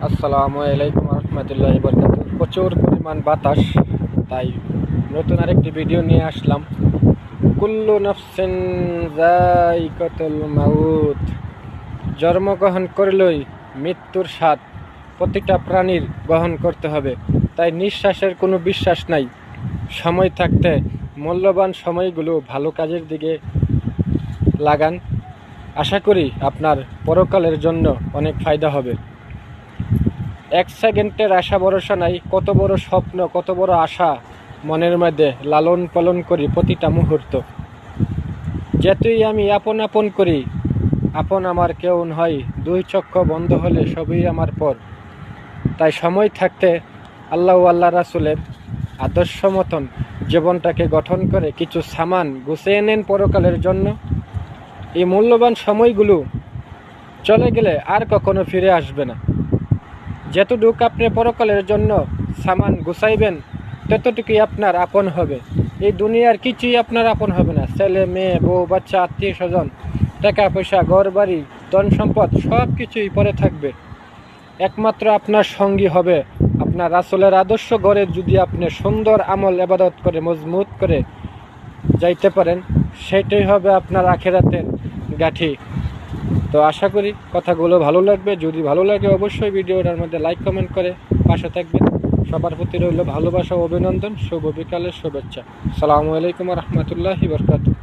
আসসালামু আলাইকুম রহমতুল্লাহি বরকাতুহু। প্রচুর পরিমাণ বাতাস, তাই নতুন আরেকটি ভিডিও নিয়ে আসলাম। কুল্লু নাফসিন যায়িকাতুল মাউত। জন্মগ্রহণ করলেই মৃত্যুর স্বাদ প্রতিটা প্রাণীর গ্রহণ করতে হবে, তাই নিঃশ্বাসের কোনো বিশ্বাস নাই। সময় থাকতে মূল্যবান সময়গুলো ভালো কাজের দিকে লাগান। আশা করি আপনার পরকালের জন্য অনেক ফায়দা হবে। এক সেকেন্ডের আশা ভরসা নাই, কত বড় স্বপ্ন, কত বড় আশা মনের মধ্যে লালন পালন করি প্রতিটা মুহূর্ত। যেতুই আমি আপন আপন করি, আপন আমার কেউ নয়। দুই চক্ষু বন্ধ হলে সবই আমার পর। তাই সময় থাকতে আল্লাহ রাসূলের আদর্শ মতন জীবনটাকে গঠন করে কিছু সামান গুছিয়ে নেন পরকালের জন্য। এই মূল্যবান সময়গুলো চলে গেলে আর কখনো ফিরে আসবে না। যতটুকু আপনি পরকালের জন্য সামান গুছাইবেন, ততটুকুই আপনার আপন হবে। এই দুনিয়ার কিছুই আপনার আপন হবে না। ছেলে মেয়ে, বউ বাচ্চা, আত্মীয় স্বজন, টাকা পয়সা, ঘর বাড়ি, ধন সম্পদ সব কিছুই পরে থাকবে। একমাত্র আপনার সঙ্গী হবে আপনার রাসূলের আদর্শ গড়ে যদি আপনি সুন্দর আমল ইবাদত করে মজবুত করে যাইতে পারেন, সেটাই হবে আপনার আখিরাতের গাঠি। তো আশা করি কথাগুলো ভালো লাগবে। যদি ভালো লাগে অবশ্যই ভিডিওটার মধ্যে লাইক কমেন্ট করে পাশে থাকবেন। সবার প্রতি রইল ভালোবাসা ও অভিনন্দন। শুভ বিকালের শুভেচ্ছা। আসসালামু আলাইকুম রহমতুল্লাহি বরকাতুহু।